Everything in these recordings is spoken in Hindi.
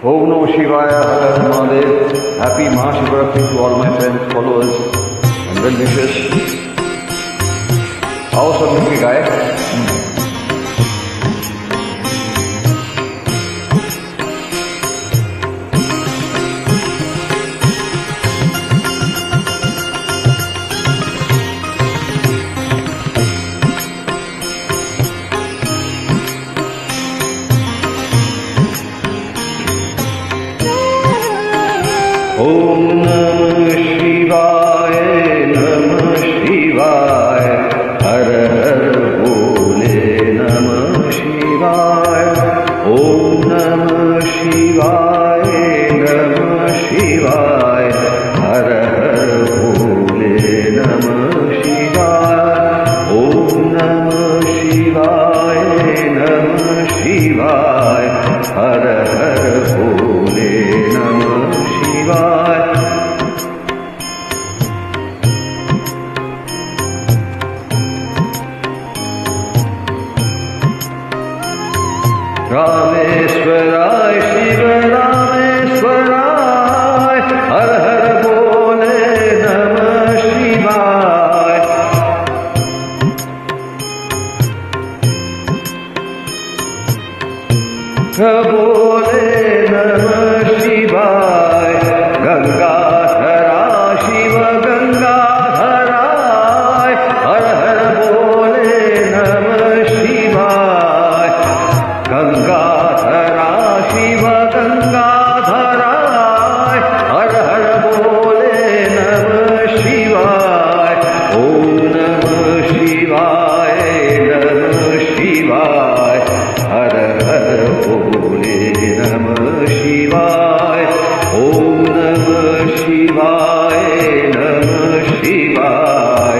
Om Namo Shivaya, Har Har Mahadev. Happy Mahashivratri to all my friends, followers and well wishers. आओ सब मिलके गाए। ओम नमः शिवाय नमः शिवाय हर हर बोले नमः शिवाय। ओम नमः शिवाय नमः शिवाय हर हर बोले नमः शिवाय। ओम नमः शिवाय नमः शिवाय हर हर बोले नमः शिवाय। रामेश्वराय शिव रामेश्वराय हर हर बोले नमः शिवाय। बोले नमः शिवाय। गंगाधरा शिव गंगाधराय हर हर बोले नमः शिवाय। गंगाधरा शिव गंगाधराय हर हर बोले नमः शिवाय। ओम नमः शिवाय नमः शिवाय हर हर बोले नमः शिवाय। ओम नमः शिवाय नमः शिवाय।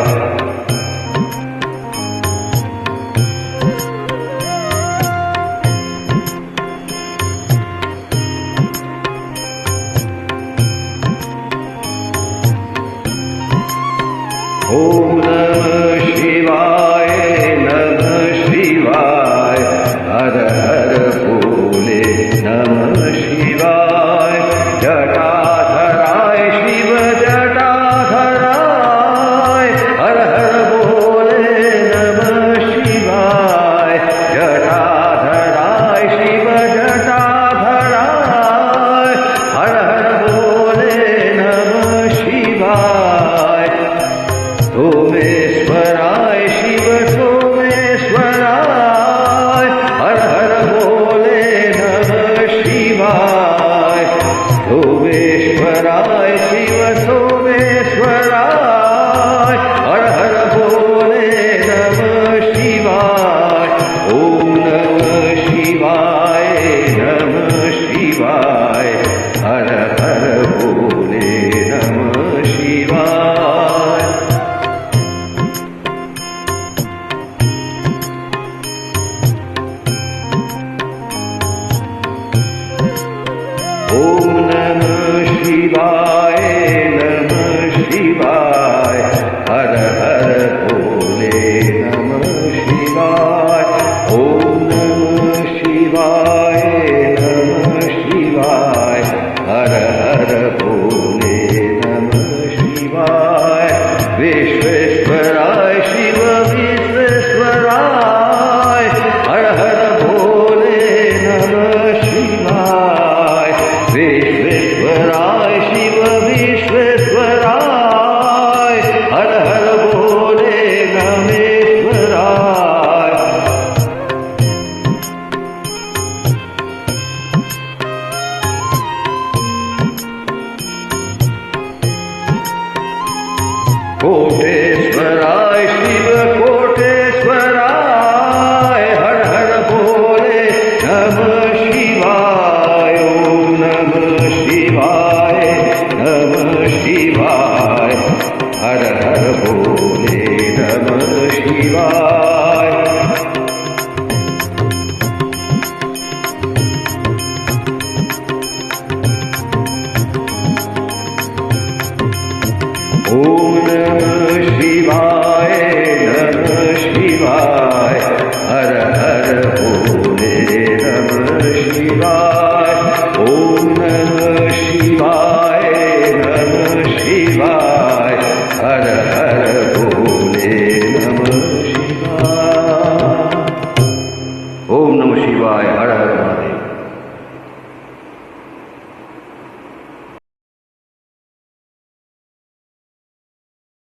ओम नमः शिवाय नमः शिवाय हर हर बोले नमः शिवाय। जटाधराय शिव जटाधराय हर हर बोले नमः शिवाय। जटाधराय शिव जटाधराय हर हर बोले नमः शिवाय। सोमेश्वराय शिव सोमेश्वराय हर हर बोले नमः शिवाय। सोमेश्वराय शिव सोमेश्वराय हर हर बोले नमः शिवाय। ओम नमः शिवाय नमः शिवाय हर हर बोले नमः शिवाय। ओम नमः शिवाय।